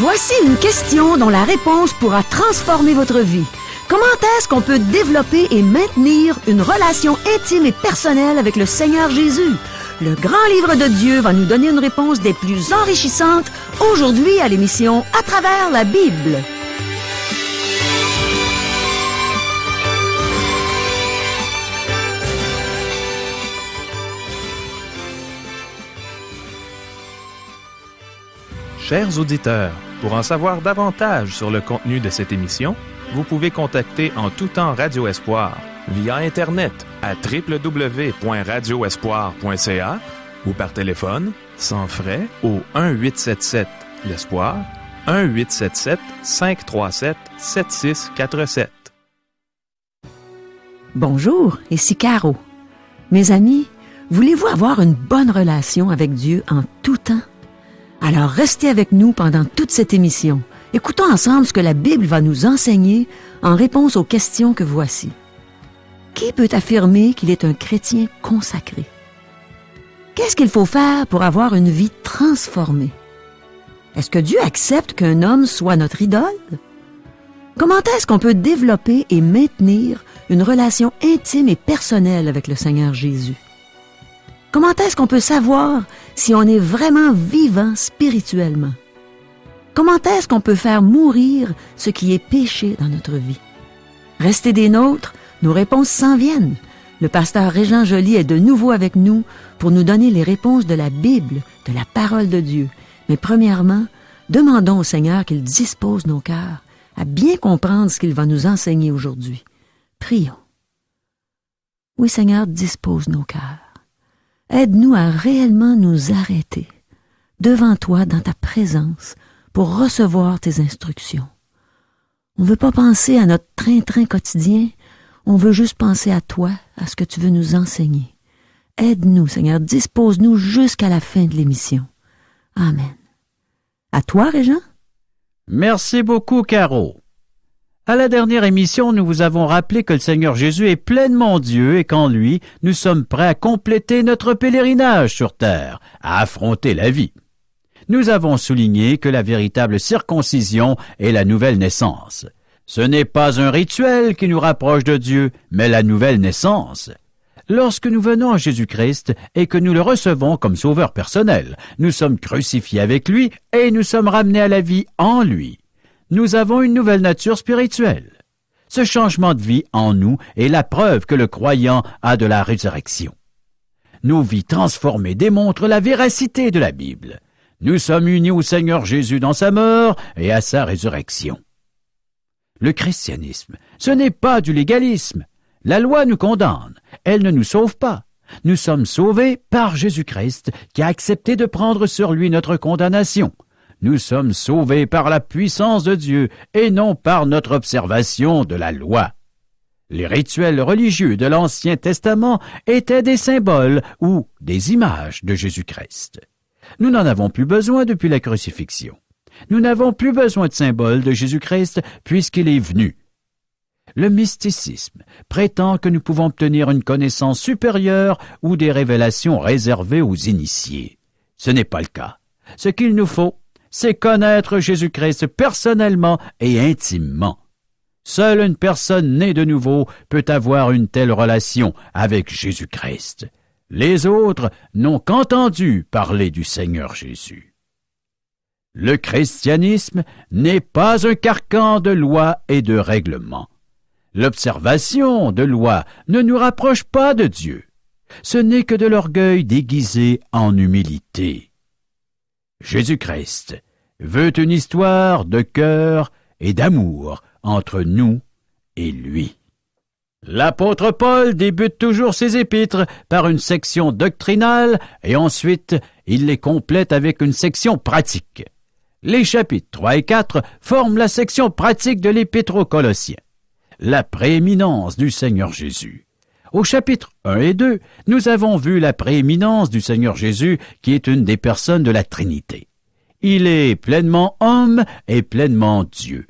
Voici une question dont la réponse pourra transformer votre vie. Comment est-ce qu'on peut développer et maintenir une relation intime et personnelle avec le Seigneur Jésus? Le grand livre de Dieu va nous donner une réponse des plus enrichissantes aujourd'hui à l'émission À travers la Bible. Chers auditeurs, pour en savoir davantage sur le contenu de cette émission, vous pouvez contacter en tout temps Radio Espoir via Internet à www.radioespoir.ca ou par téléphone, sans frais, au 1-877-l'Espoir, 1-877-537-7647. Bonjour, ici Caro. Mes amis, voulez-vous avoir une bonne relation avec Dieu en tout temps? Alors restez avec nous pendant toute cette émission. Écoutons ensemble ce que la Bible va nous enseigner en réponse aux questions que voici. Qui peut affirmer qu'il est un chrétien consacré? Qu'est-ce qu'il faut faire pour avoir une vie transformée? Est-ce que Dieu accepte qu'un homme soit notre idole? Comment est-ce qu'on peut développer et maintenir une relation intime et personnelle avec le Seigneur Jésus? Comment est-ce qu'on peut savoir si on est vraiment vivant spirituellement? Comment est-ce qu'on peut faire mourir ce qui est péché dans notre vie? Restez des nôtres, nos réponses s'en viennent. Le pasteur Régent Joly est de nouveau avec nous pour nous donner les réponses de la Bible, de la parole de Dieu. Mais premièrement, demandons au Seigneur qu'il dispose nos cœurs à bien comprendre ce qu'il va nous enseigner aujourd'hui. Prions. Oui, Seigneur, dispose nos cœurs. Aide-nous à réellement nous arrêter devant toi dans ta présence pour recevoir tes instructions. On ne veut pas penser à notre train-train quotidien, on veut juste penser à toi, à ce que tu veux nous enseigner. Aide-nous, Seigneur, dispose-nous jusqu'à la fin de l'émission. Amen. À toi, Régent? Merci beaucoup, Caro. À la dernière émission, nous vous avons rappelé que le Seigneur Jésus est pleinement Dieu et qu'en lui, nous sommes prêts à compléter notre pèlerinage sur terre, à affronter la vie. Nous avons souligné que la véritable circoncision est la nouvelle naissance. Ce n'est pas un rituel qui nous rapproche de Dieu, mais la nouvelle naissance. Lorsque nous venons à Jésus-Christ et que nous le recevons comme sauveur personnel, nous sommes crucifiés avec lui et nous sommes ramenés à la vie en lui. Nous avons une nouvelle nature spirituelle. Ce changement de vie en nous est la preuve que le croyant a de la résurrection. Nos vies transformées démontrent la véracité de la Bible. Nous sommes unis au Seigneur Jésus dans sa mort et à sa résurrection. Le christianisme, ce n'est pas du légalisme. La loi nous condamne, elle ne nous sauve pas. Nous sommes sauvés par Jésus-Christ qui a accepté de prendre sur lui notre condamnation. Nous sommes sauvés par la puissance de Dieu et non par notre observation de la loi. Les rituels religieux de l'Ancien Testament étaient des symboles ou des images de Jésus-Christ. Nous n'en avons plus besoin depuis la crucifixion. Nous n'avons plus besoin de symboles de Jésus-Christ puisqu'il est venu. Le mysticisme prétend que nous pouvons obtenir une connaissance supérieure ou des révélations réservées aux initiés. Ce n'est pas le cas. Ce qu'il nous faut, c'est connaître Jésus-Christ personnellement et intimement. Seule une personne née de nouveau peut avoir une telle relation avec Jésus-Christ. Les autres n'ont qu'entendu parler du Seigneur Jésus. Le christianisme n'est pas un carcan de lois et de règlements. L'observation de lois ne nous rapproche pas de Dieu. Ce n'est que de l'orgueil déguisé en humilité. Jésus-Christ veut une histoire de cœur et d'amour entre nous et lui. L'apôtre Paul débute toujours ses épîtres par une section doctrinale et ensuite il les complète avec une section pratique. Les chapitres 3 et 4 forment la section pratique de l'épître aux Colossiens. La prééminence du Seigneur Jésus. Au chapitre 1 et 2, nous avons vu la prééminence du Seigneur Jésus qui est une des personnes de la Trinité. Il est pleinement homme et pleinement Dieu.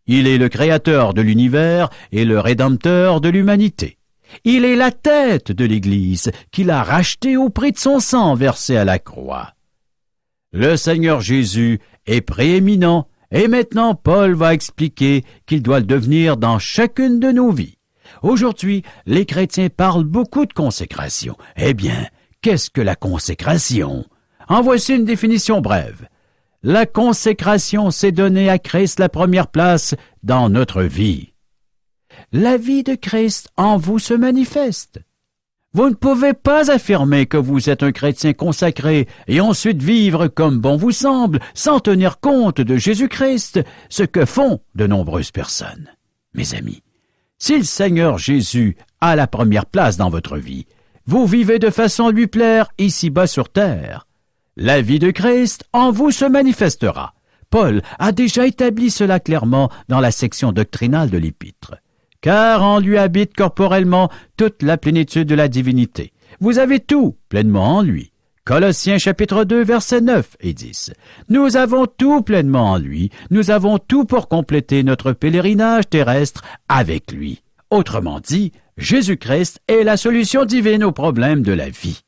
Il est le créateur de l'univers et le rédempteur de l'humanité. Il est la tête de l'Église qu'il a rachetée au prix de son sang versé à la croix. Le Seigneur Jésus est prééminent Et maintenant, Paul va expliquer qu'il doit le devenir dans chacune de nos vies. Aujourd'hui, les chrétiens parlent beaucoup de consécration. Eh bien, qu'est-ce que la consécration? En voici une définition brève. La consécration, c'est donner à Christ la première place dans notre vie. La vie de Christ en vous se manifeste. Vous ne pouvez pas affirmer que vous êtes un chrétien consacré et ensuite vivre comme bon vous semble, sans tenir compte de Jésus-Christ, ce que font de nombreuses personnes. Mes amis, si le Seigneur Jésus a la première place dans votre vie, vous vivez de façon à lui plaire ici-bas sur terre. La vie de Christ en vous se manifestera. Paul a déjà établi cela clairement dans la section doctrinale de l'Épître. Car en lui habite corporellement toute la plénitude de la divinité. Vous avez tout pleinement en lui. Colossiens chapitre 2, versets 9 et 10. Nous avons tout pleinement en lui. Nous avons tout pour compléter notre pèlerinage terrestre avec lui. Autrement dit, Jésus-Christ est la solution divine aux problèmes de la vie.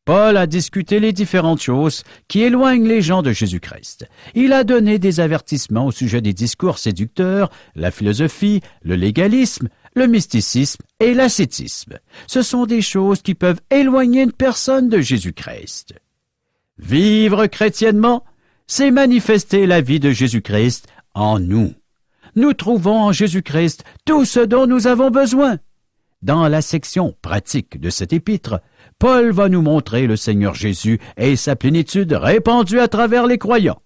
Paul a discuté les différentes choses qui éloignent les gens de Jésus-Christ. Il a donné des avertissements au sujet des discours séducteurs, la philosophie, le légalisme, le mysticisme et l'ascétisme. Ce sont des choses qui peuvent éloigner une personne de Jésus-Christ. Vivre chrétiennement, c'est manifester la vie de Jésus-Christ en nous. Nous trouvons en Jésus-Christ tout ce dont nous avons besoin. Dans la section pratique de cet épître, Paul va nous montrer le Seigneur Jésus et sa plénitude répandue à travers les croyants.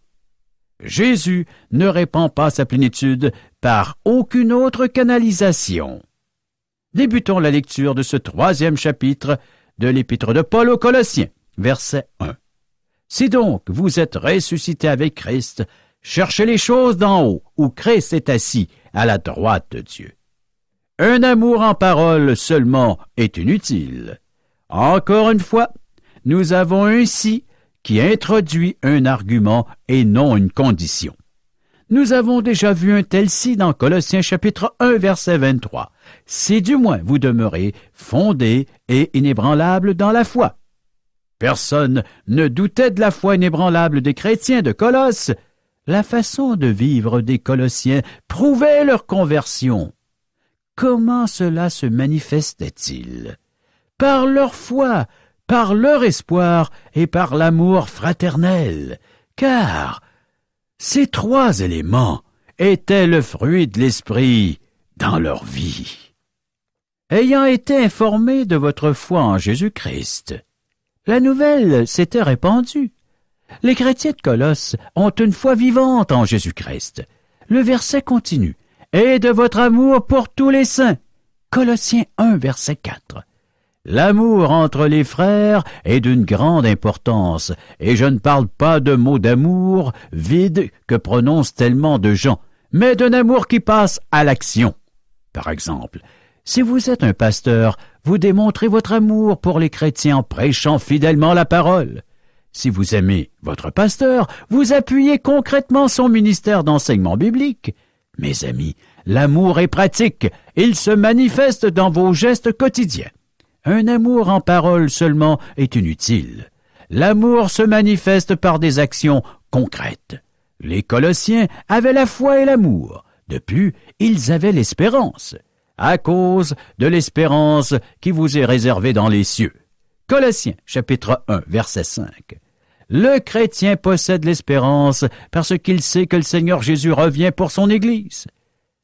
Jésus ne répand pas sa plénitude par aucune autre canalisation. Débutons la lecture de ce 3e chapitre de l'épître de Paul aux Colossiens, verset 1. Si donc vous êtes ressuscités avec Christ, cherchez les choses d'en haut, où Christ est assis à la droite de Dieu. Un amour en parole seulement est inutile. Encore une fois, nous avons un « si » qui introduit un argument et non une condition. Nous avons déjà vu un tel « si » dans Colossiens chapitre 1, verset 23. « Si du moins vous demeurez fondés et inébranlables dans la foi. » Personne ne doutait de la foi inébranlable des chrétiens de Colosse. La façon de vivre des Colossiens prouvait leur conversion. Comment cela se manifestait-il? Par leur foi, par leur espoir et par l'amour fraternel, car ces 3 éléments étaient le fruit de l'esprit dans leur vie. Ayant été informés de votre foi en Jésus-Christ, la nouvelle s'était répandue. Les chrétiens de Colosse ont une foi vivante en Jésus-Christ. Le verset continue. Et de votre amour pour tous les saints. Colossiens 1, verset 4. L'amour entre les frères est d'une grande importance, et je ne parle pas de mots d'amour vides que prononcent tellement de gens, mais d'un amour qui passe à l'action. Par exemple, si vous êtes un pasteur, vous démontrez votre amour pour les chrétiens en prêchant fidèlement la parole. Si vous aimez votre pasteur, vous appuyez concrètement son ministère d'enseignement biblique. Mes amis, l'amour est pratique, il se manifeste dans vos gestes quotidiens. Un amour en parole seulement est inutile. L'amour se manifeste par des actions concrètes. Les Colossiens avaient la foi et l'amour. De plus, ils avaient l'espérance, à cause de l'espérance qui vous est réservée dans les cieux. Colossiens, chapitre 1, verset 5. Le chrétien possède l'espérance parce qu'il sait que le Seigneur Jésus revient pour son Église.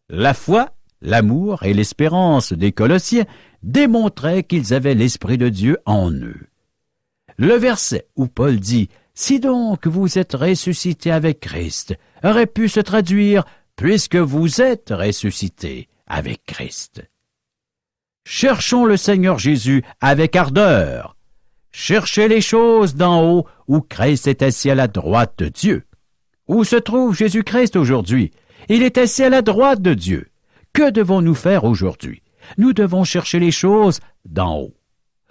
La foi, l'amour et l'espérance des Colossiens démontraient qu'ils avaient l'Esprit de Dieu en eux. Le verset où Paul dit « Si donc vous êtes ressuscités avec Christ » aurait pu se traduire « Puisque vous êtes ressuscités avec Christ ». Cherchons le Seigneur Jésus avec ardeur. Cherchez les choses d'en haut où Christ est assis à la droite de Dieu. Où se trouve Jésus-Christ aujourd'hui? Il est assis à la droite de Dieu. Que devons-nous faire aujourd'hui? Nous devons chercher les choses d'en haut.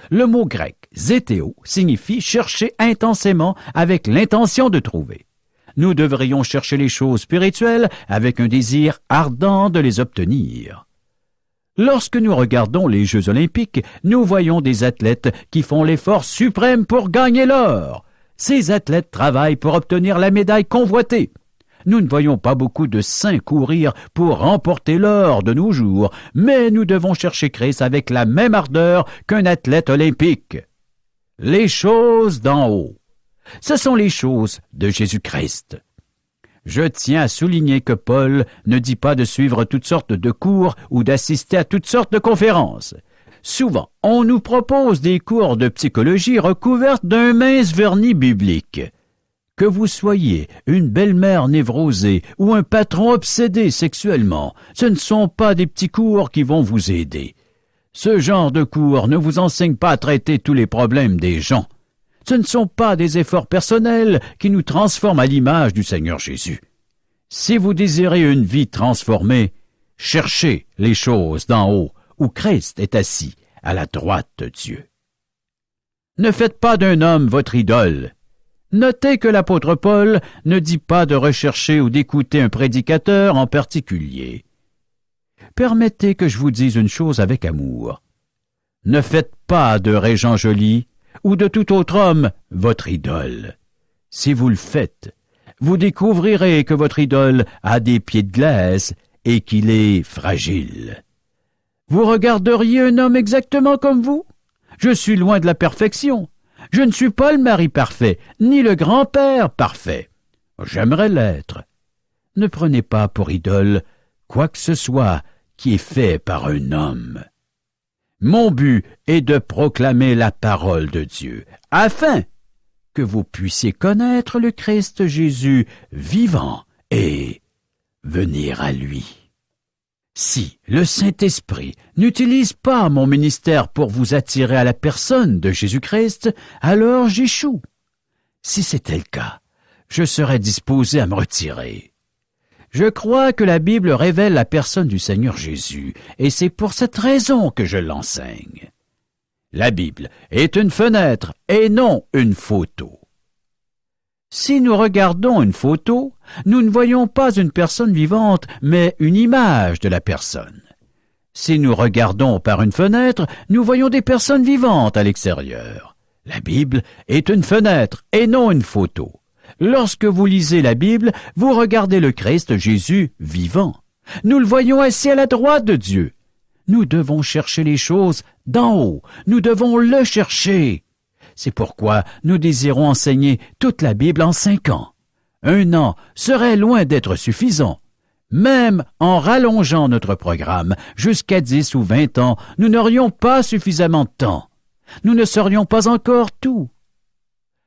Le mot grec « zétéo » signifie chercher intensément avec l'intention de trouver. Nous devrions chercher les choses spirituelles avec un désir ardent de les obtenir. Lorsque nous regardons les Jeux olympiques, nous voyons des athlètes qui font l'effort suprême pour gagner l'or. Ces athlètes travaillent pour obtenir la médaille convoitée. Nous ne voyons pas beaucoup de saints courir pour remporter l'or de nos jours, mais nous devons chercher Christ avec la même ardeur qu'un athlète olympique. Les choses d'en haut, ce sont les choses de Jésus-Christ. Je tiens à souligner que Paul ne dit pas de suivre toutes sortes de cours ou d'assister à toutes sortes de conférences. Souvent, on nous propose des cours de psychologie recouvertes d'un mince vernis biblique. Que vous soyez une belle-mère névrosée ou un patron obsédé sexuellement, ce ne sont pas des petits cours qui vont vous aider. Ce genre de cours ne vous enseigne pas à traiter tous les problèmes des gens. Ce ne sont pas des efforts personnels qui nous transforment à l'image du Seigneur Jésus. Si vous désirez une vie transformée, cherchez les choses d'en haut, où Christ est assis à la droite de Dieu. Ne faites pas d'un homme votre idole. Notez que l'apôtre Paul ne dit pas de rechercher ou d'écouter un prédicateur en particulier. Permettez que je vous dise une chose avec amour. Ne faites pas de Régent Joly ou de tout autre homme votre idole. Si vous le faites, vous découvrirez que votre idole a des pieds de glace et qu'il est fragile. Vous regarderiez un homme exactement comme vous? Je suis loin de la perfection. Je ne suis pas le mari parfait, ni le grand-père parfait. J'aimerais l'être. Ne prenez pas pour idole quoi que ce soit qui est fait par un homme. Mon but est de proclamer la parole de Dieu, afin que vous puissiez connaître le Christ Jésus vivant et venir à lui. Si le Saint-Esprit n'utilise pas mon ministère pour vous attirer à la personne de Jésus-Christ, alors j'échoue. Si c'était le cas, je serais disposé à me retirer. Je crois que la Bible révèle la personne du Seigneur Jésus, et c'est pour cette raison que je l'enseigne. La Bible est une fenêtre et non une photo. Si nous regardons une photo, nous ne voyons pas une personne vivante, mais une image de la personne. Si nous regardons par une fenêtre, nous voyons des personnes vivantes à l'extérieur. La Bible est une fenêtre et non une photo. Lorsque vous lisez la Bible, vous regardez le Christ Jésus vivant. Nous le voyons assis à la droite de Dieu. Nous devons chercher les choses d'en haut. Nous devons le chercher. C'est pourquoi nous désirons enseigner toute la Bible en 5 ans. 1 an serait loin d'être suffisant. Même en rallongeant notre programme jusqu'à 10 ou 20 ans, nous n'aurions pas suffisamment de temps. Nous ne saurions pas encore tout.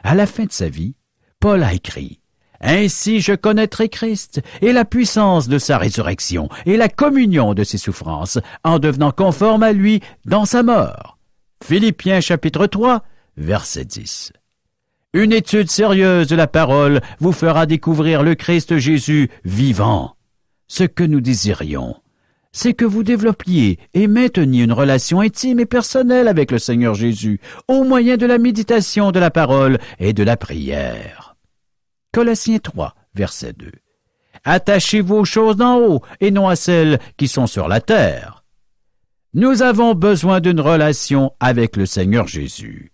À la fin de sa vie, Paul a écrit « Ainsi je connaîtrai Christ et la puissance de sa résurrection et la communion de ses souffrances en devenant conforme à lui dans sa mort. » Philippiens chapitre 3, verset 10. Une étude sérieuse de la parole vous fera découvrir le Christ Jésus vivant. Ce que nous désirions, c'est que vous développiez et mainteniez une relation intime et personnelle avec le Seigneur Jésus au moyen de la méditation de la parole et de la prière. Colossiens 3, verset 2. Attachez-vous aux choses d'en haut et non à celles qui sont sur la terre. Nous avons besoin d'une relation avec le Seigneur Jésus.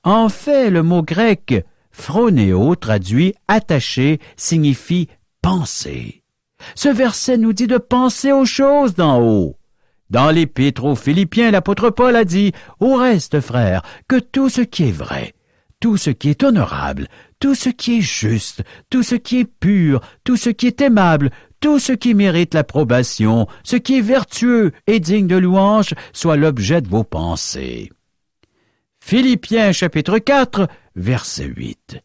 En fait, le mot grec « phronéo » traduit « attaché » signifie « penser ». Ce verset nous dit de penser aux choses d'en haut. Dans l'Épître aux Philippiens, l'apôtre Paul a dit « Au reste, frères, que tout ce qui est vrai, tout ce qui est honorable, tout ce qui est juste, tout ce qui est pur, tout ce qui est aimable, tout ce qui mérite l'approbation, ce qui est vertueux et digne de louange, soit l'objet de vos pensées. » Philippiens chapitre 4, verset 8.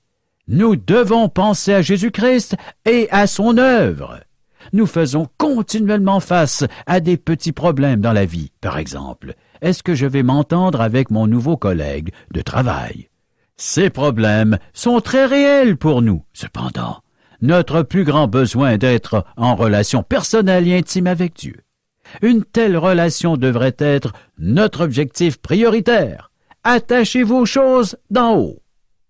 Nous devons penser à Jésus-Christ et à son œuvre. Nous faisons continuellement face à des petits problèmes dans la vie. Par exemple, est-ce que je vais m'entendre avec mon nouveau collègue de travail? Ces problèmes sont très réels pour nous. Cependant, notre plus grand besoin est d'être en relation personnelle et intime avec Dieu. Une telle relation devrait être notre objectif prioritaire. Attachez-vous aux choses d'en haut.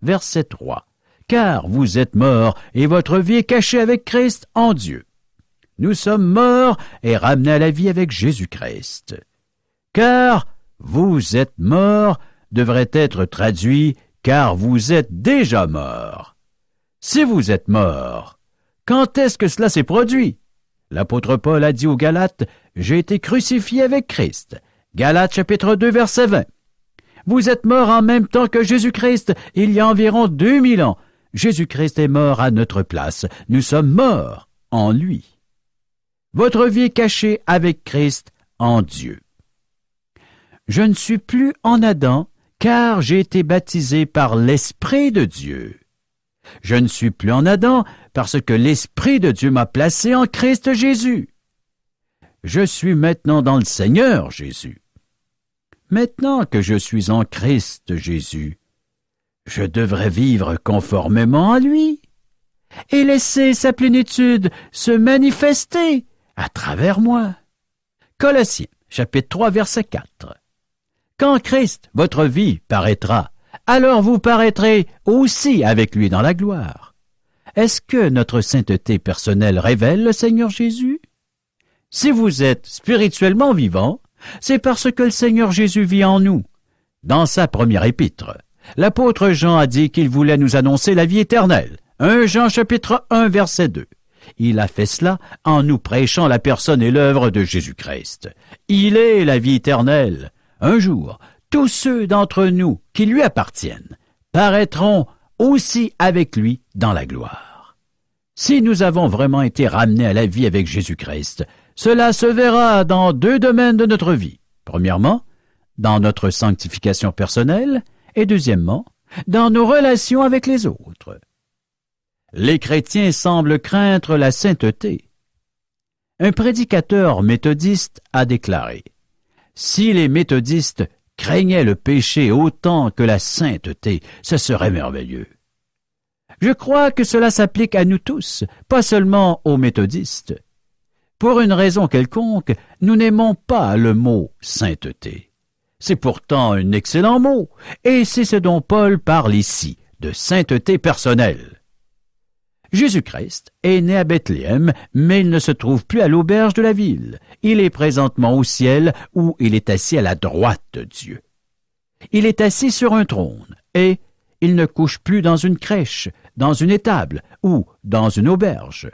Verset 3. Car vous êtes morts et votre vie est cachée avec Christ en Dieu. Nous sommes morts et ramenés à la vie avec Jésus-Christ. Car vous êtes morts devrait être traduit car vous êtes déjà morts. Si vous êtes morts, Quand est-ce que cela s'est produit? L'apôtre Paul a dit aux Galates, « J'ai été crucifié avec Christ. » Galates chapitre 2, verset 20. Vous êtes morts en même temps que Jésus-Christ, il y a environ 2000 ans. Jésus-Christ est mort à notre place. Nous sommes morts en lui. Votre vie est cachée avec Christ en Dieu. Je ne suis plus en Adam, car j'ai été baptisé par l'Esprit de Dieu. Je ne suis plus en Adam, parce que l'Esprit de Dieu m'a placé en Christ Jésus. Je suis maintenant dans le Seigneur Jésus. Maintenant que je suis en Christ Jésus, je devrais vivre conformément à lui et laisser sa plénitude se manifester à travers moi. Colossiens, chapitre 3, verset 4. Quand Christ, votre vie, paraîtra, alors vous paraîtrez aussi avec lui dans la gloire. Est-ce que notre sainteté personnelle révèle le Seigneur Jésus? Si vous êtes spirituellement vivant, c'est parce que le Seigneur Jésus vit en nous. Dans sa première épître, l'apôtre Jean a dit qu'il voulait nous annoncer la vie éternelle. 1 Jean chapitre 1 verset 2. Il a fait cela en nous prêchant la personne et l'œuvre de Jésus-Christ. Il est la vie éternelle. Un jour, tous ceux d'entre nous qui lui appartiennent paraîtront aussi avec lui dans la gloire. Si nous avons vraiment été ramenés à la vie avec Jésus-Christ, cela se verra dans 2 domaines de notre vie. Premièrement, dans notre sanctification personnelle, et deuxièmement, dans nos relations avec les autres. Les chrétiens semblent craindre la sainteté. Un prédicateur méthodiste a déclaré « Si les méthodistes craignaient le péché autant que la sainteté, ce serait merveilleux. » Je crois que cela s'applique à nous tous, pas seulement aux méthodistes. Pour une raison quelconque, nous n'aimons pas le mot « sainteté ». C'est pourtant un excellent mot, et c'est ce dont Paul parle ici, de sainteté personnelle. Jésus-Christ est né à Bethléem, mais il ne se trouve plus à l'auberge de la ville. Il est présentement au ciel, où il est assis à la droite de Dieu. Il est assis sur un trône, et il ne couche plus dans une crèche, dans une étable ou dans une auberge.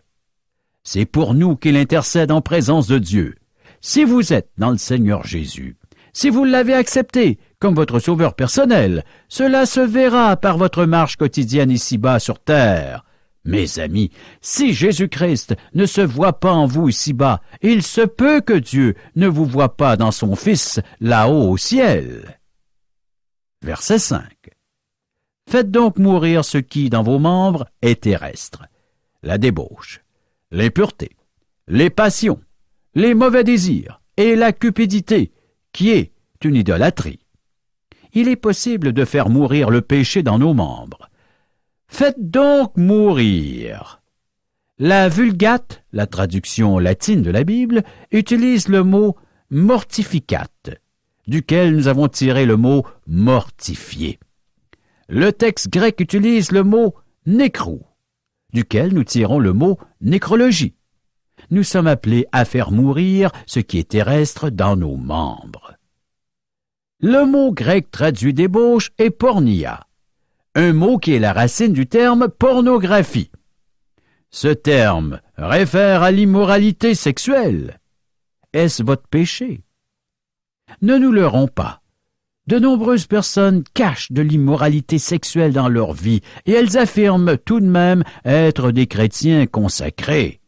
C'est pour nous qu'il intercède en présence de Dieu. Si vous êtes dans le Seigneur Jésus, si vous l'avez accepté comme votre sauveur personnel, cela se verra par votre marche quotidienne ici-bas sur terre. Mes amis, si Jésus-Christ ne se voit pas en vous ici-bas, il se peut que Dieu ne vous voie pas dans son Fils là-haut au ciel. Verset 5. Faites donc mourir ce qui, dans vos membres, est terrestre. La débauche, l'impureté, les passions, les mauvais désirs et la cupidité, qui est une idolâtrie. Il est possible de faire mourir le péché dans nos membres. Faites donc mourir. La Vulgate, la traduction latine de la Bible, utilise le mot mortificate, duquel nous avons tiré le mot mortifier. Le texte grec utilise le mot nécrou, duquel nous tirons le mot nécrologie. Nous sommes appelés à faire mourir ce qui est terrestre dans nos membres. Le mot grec traduit débauche est pornia, un mot qui est la racine du terme pornographie. Ce terme réfère à l'immoralité sexuelle. Est-ce votre péché? Ne nous leurrons pas. De nombreuses personnes cachent de l'immoralité sexuelle dans leur vie et elles affirment tout de même être des chrétiens consacrés.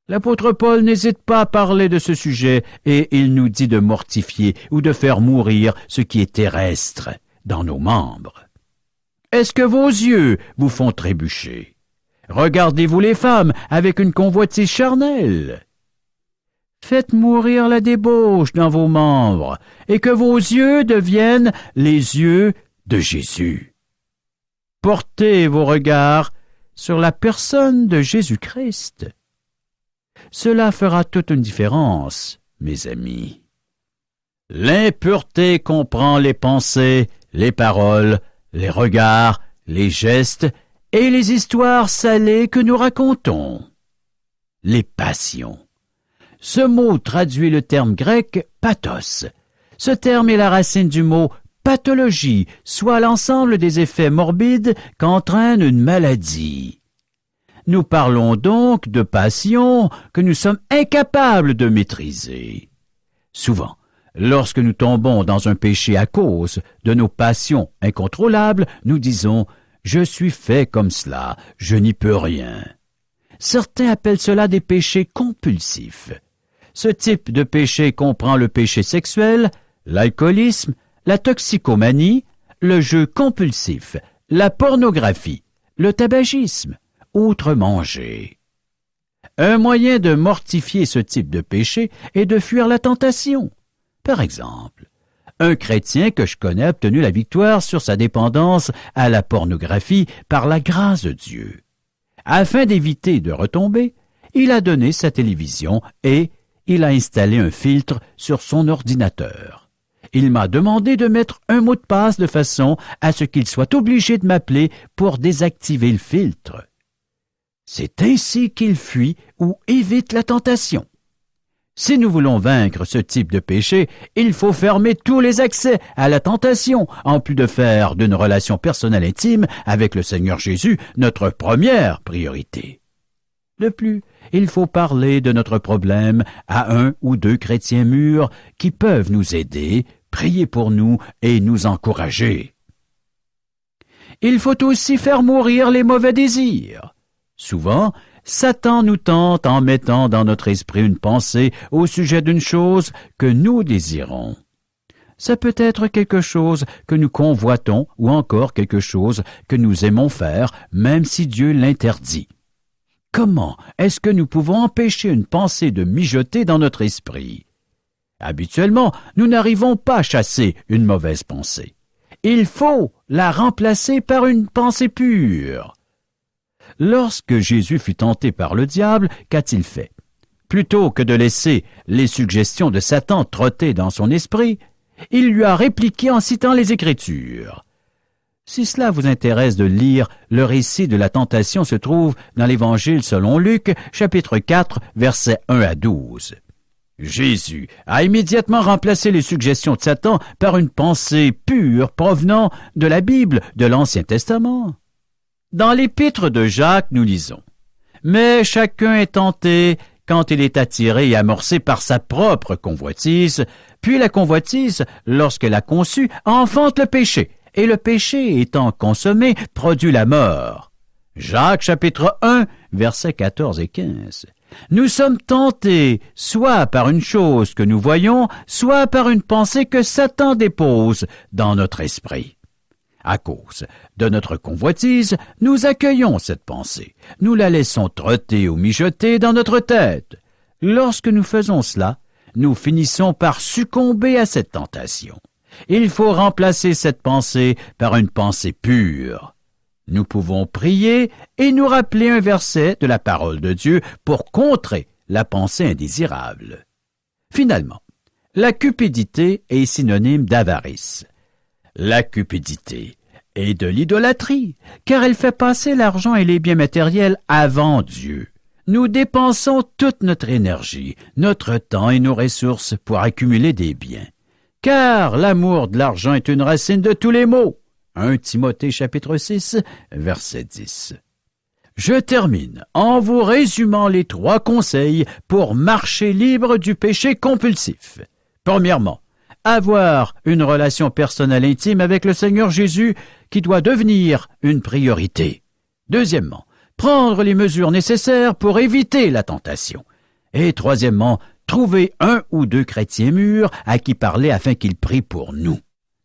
L'apôtre Paul n'hésite pas à parler de ce sujet et il nous dit de mortifier ou de faire mourir ce qui est terrestre dans nos membres. Est-ce que vos yeux vous font trébucher? Regardez-vous les femmes avec une convoitise charnelle? Faites mourir la débauche dans vos membres et que vos yeux deviennent les yeux de Jésus. Portez vos regards sur la personne de Jésus-Christ. Cela fera toute une différence, mes amis. L'impureté comprend les pensées, les paroles, les regards, les gestes et les histoires salées que nous racontons. Les passions. Ce mot traduit le terme grec « pathos ». Ce terme est la racine du mot « pathologie », soit l'ensemble des effets morbides qu'entraîne une maladie. Nous parlons donc de passions que nous sommes incapables de maîtriser. Souvent, lorsque nous tombons dans un péché à cause de nos passions incontrôlables, nous disons « Je suis fait comme cela, je n'y peux rien ». Certains appellent cela des péchés compulsifs. Ce type de péché comprend le péché sexuel, l'alcoolisme, la toxicomanie, le jeu compulsif, la pornographie, le tabagisme, outre-manger. Un moyen de mortifier ce type de péché est de fuir la tentation. Par exemple, un chrétien que je connais a obtenu la victoire sur sa dépendance à la pornographie par la grâce de Dieu. Afin d'éviter de retomber, il a donné sa télévision et il a installé un filtre sur son ordinateur. Il m'a demandé de mettre un mot de passe de façon à ce qu'il soit obligé de m'appeler pour désactiver le filtre. C'est ainsi qu'il fuit ou évite la tentation. Si nous voulons vaincre ce type de péché, il faut fermer tous les accès à la tentation, en plus de faire d'une relation personnelle intime avec le Seigneur Jésus notre première priorité. De plus, il faut parler de notre problème à 1 ou 2 chrétiens mûrs qui peuvent nous aider, prier pour nous et nous encourager. Il faut aussi faire mourir les mauvais désirs. Souvent, Satan nous tente en mettant dans notre esprit une pensée au sujet d'une chose que nous désirons. Ça peut être quelque chose que nous convoitons ou encore quelque chose que nous aimons faire, même si Dieu l'interdit. Comment est-ce que nous pouvons empêcher une pensée de mijoter dans notre esprit? Habituellement, nous n'arrivons pas à chasser une mauvaise pensée. Il faut la remplacer par une pensée pure. Lorsque Jésus fut tenté par le diable, qu'a-t-il fait? Plutôt que de laisser les suggestions de Satan trotter dans son esprit, il lui a répliqué en citant les Écritures. Si cela vous intéresse de lire, le récit de la tentation se trouve dans l'Évangile selon Luc, chapitre 4, versets 1 à 12. Jésus a immédiatement remplacé les suggestions de Satan par une pensée pure provenant de la Bible de l'Ancien Testament. Dans l'Épître de Jacques, nous lisons « Mais chacun est tenté quand il est attiré et amorcé par sa propre convoitise, puis la convoitise, lorsqu'elle a conçu, enfante le péché, et le péché étant consommé, produit la mort. » Jacques chapitre 1, versets 14 et 15. Nous sommes tentés soit par une chose que nous voyons, soit par une pensée que Satan dépose dans notre esprit. À cause de notre convoitise, nous accueillons cette pensée. Nous la laissons trotter ou mijoter dans notre tête. Lorsque nous faisons cela, nous finissons par succomber à cette tentation. Il faut remplacer cette pensée par une pensée pure. Nous pouvons prier et nous rappeler un verset de la parole de Dieu pour contrer la pensée indésirable. Finalement, la cupidité est synonyme d'avarice. La cupidité est de l'idolâtrie, car elle fait passer l'argent et les biens matériels avant Dieu. Nous dépensons toute notre énergie, notre temps et nos ressources pour accumuler des biens. Car l'amour de l'argent est une racine de tous les maux. 1 Timothée chapitre 6, verset 10. Je termine en vous résumant les 3 conseils pour marcher libre du péché compulsif. Premièrement, avoir une relation personnelle intime avec le Seigneur Jésus qui doit devenir une priorité. Deuxièmement, prendre les mesures nécessaires pour éviter la tentation. Et troisièmement, trouver 1 ou 2 chrétiens mûrs à qui parler afin qu'ils prient pour nous.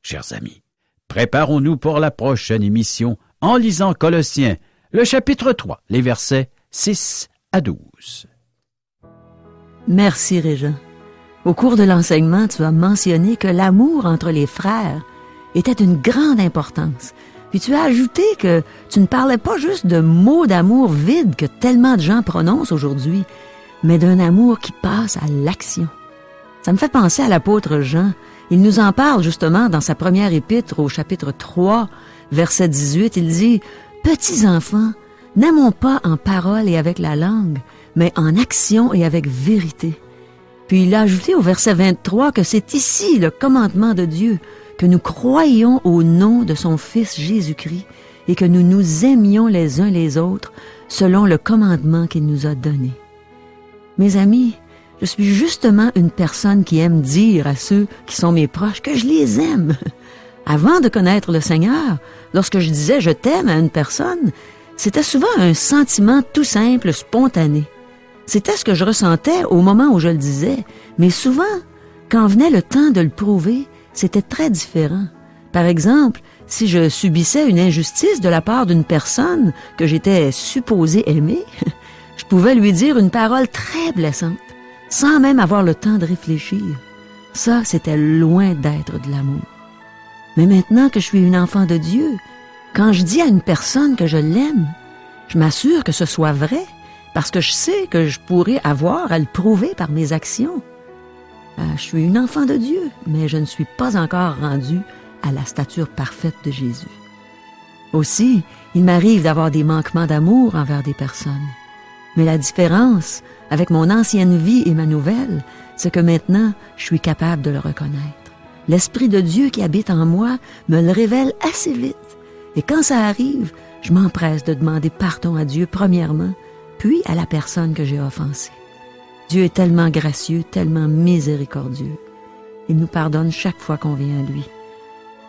Chers amis, préparons-nous pour la prochaine émission en lisant Colossiens, le chapitre 3, les versets 6 à 12. Merci, Régent. Au cours de l'enseignement, tu as mentionné que l'amour entre les frères était d'une grande importance. Puis tu as ajouté que tu ne parlais pas juste de mots d'amour vides que tellement de gens prononcent aujourd'hui, mais d'un amour qui passe à l'action. Ça me fait penser à l'apôtre Jean. Il nous en parle justement dans sa première épître au chapitre 3, verset 18. Il dit « Petits enfants, n'aimons pas en parole et avec la langue, mais en action et avec vérité. » Puis il a ajouté au verset 23 que c'est ici le commandement de Dieu, que nous croyions au nom de son Fils Jésus-Christ et que nous nous aimions les uns les autres selon le commandement qu'il nous a donné. Mes amis, je suis justement une personne qui aime dire à ceux qui sont mes proches que je les aime. Avant de connaître le Seigneur, lorsque je disais « je t'aime » à une personne, c'était souvent un sentiment tout simple, spontané. C'était ce que je ressentais au moment où je le disais, mais souvent, quand venait le temps de le prouver, c'était très différent. Par exemple, si je subissais une injustice de la part d'une personne que j'étais supposée aimer, je pouvais lui dire une parole très blessante, sans même avoir le temps de réfléchir. Ça, c'était loin d'être de l'amour. Mais maintenant que je suis une enfant de Dieu, quand je dis à une personne que je l'aime, je m'assure que ce soit vrai, parce que je sais que je pourrais avoir à le prouver par mes actions. Je suis une enfant de Dieu, mais je ne suis pas encore rendue à la stature parfaite de Jésus. Aussi, il m'arrive d'avoir des manquements d'amour envers des personnes. Mais la différence avec mon ancienne vie et ma nouvelle, c'est que maintenant, je suis capable de le reconnaître. L'Esprit de Dieu qui habite en moi me le révèle assez vite. Et quand ça arrive, je m'empresse de demander pardon à Dieu premièrement, puis à la personne que j'ai offensée. Dieu est tellement gracieux, tellement miséricordieux. Il nous pardonne chaque fois qu'on vient à lui.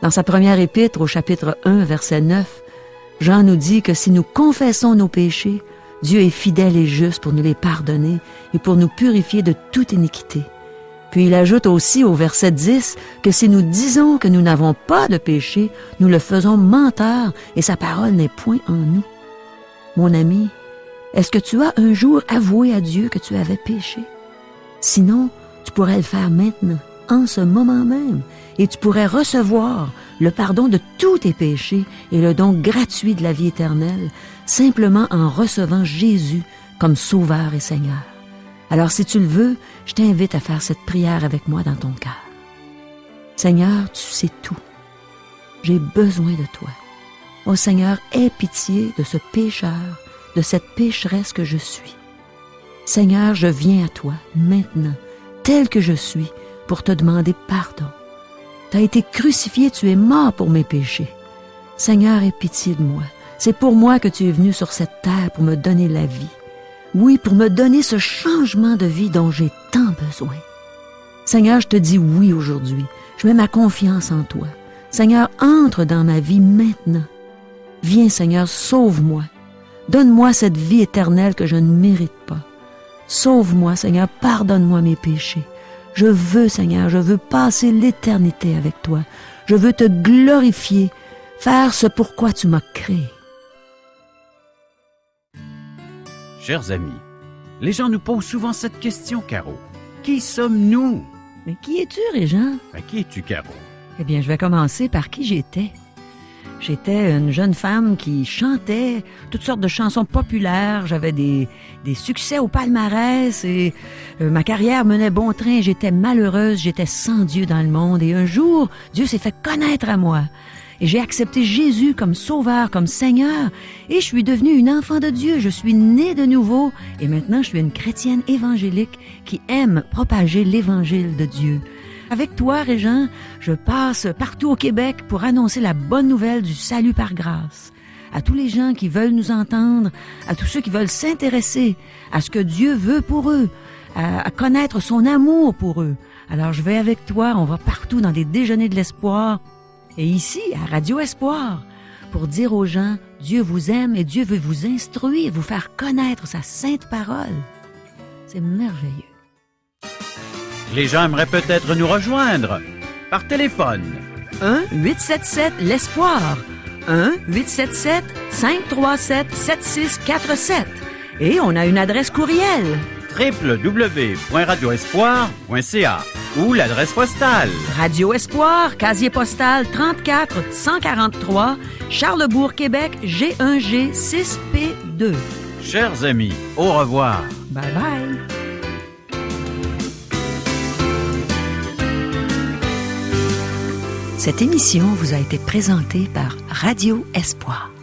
Dans sa première épître, au chapitre 1, verset 9, Jean nous dit que si nous confessons nos péchés, Dieu est fidèle et juste pour nous les pardonner et pour nous purifier de toute iniquité. Puis il ajoute aussi au verset 10 que si nous disons que nous n'avons pas de péché, nous le faisons menteur et sa parole n'est point en nous. Mon ami, est-ce que tu as un jour avoué à Dieu que tu avais péché? Sinon, tu pourrais le faire maintenant, en ce moment même, et tu pourrais recevoir le pardon de tous tes péchés et le don gratuit de la vie éternelle, simplement en recevant Jésus comme Sauveur et Seigneur. Alors si tu le veux, je t'invite à faire cette prière avec moi dans ton cœur. Seigneur, tu sais tout. J'ai besoin de toi. Ô Seigneur, aie pitié de ce pécheur, de cette pécheresse que je suis. Seigneur, je viens à toi maintenant, tel que je suis, pour te demander pardon. Tu as été crucifié, tu es mort pour mes péchés. Seigneur, aie pitié de moi. C'est pour moi que tu es venu sur cette terre pour me donner la vie. Oui, pour me donner ce changement de vie dont j'ai tant besoin. Seigneur, je te dis oui aujourd'hui. Je mets ma confiance en toi. Seigneur, entre dans ma vie maintenant. Viens, Seigneur, sauve-moi. Donne-moi cette vie éternelle que je ne mérite pas. Sauve-moi, Seigneur, pardonne-moi mes péchés. Je veux, Seigneur, je veux passer l'éternité avec toi. Je veux te glorifier, faire ce pourquoi tu m'as créé. Chers amis, les gens nous posent souvent cette question, Caro. Qui sommes-nous? Mais qui es-tu, Régent? Qui es-tu, Caro? Eh bien, je vais commencer par qui j'étais. J'étais une jeune femme qui chantait toutes sortes de chansons populaires. J'avais des succès au palmarès et ma carrière menait bon train. J'étais malheureuse, j'étais sans Dieu dans le monde. Et un jour, Dieu s'est fait connaître à moi. Et j'ai accepté Jésus comme sauveur, comme Seigneur. Et je suis devenue une enfant de Dieu. Je suis née de nouveau. Et maintenant, je suis une chrétienne évangélique qui aime propager l'évangile de Dieu. Avec toi, Régent, je passe partout au Québec pour annoncer la bonne nouvelle du salut par grâce. À tous les gens qui veulent nous entendre, à tous ceux qui veulent s'intéresser à ce que Dieu veut pour eux, à connaître son amour pour eux. Alors je vais avec toi, on va partout dans des déjeuners de l'espoir. Et ici, à Radio Espoir, pour dire aux gens, Dieu vous aime et Dieu veut vous instruire, vous faire connaître sa sainte parole. C'est merveilleux. Les gens aimeraient peut-être nous rejoindre par téléphone. 1-877-l'Espoir. 1-877-537-7647. Et on a une adresse courriel. www.radioespoir.ca ou l'adresse postale. Radio Espoir, casier postal 34 143, Charlesbourg, Québec, G1G 6P2. Chers amis, au revoir. Bye bye. Cette émission vous a été présentée par Radio Espoir.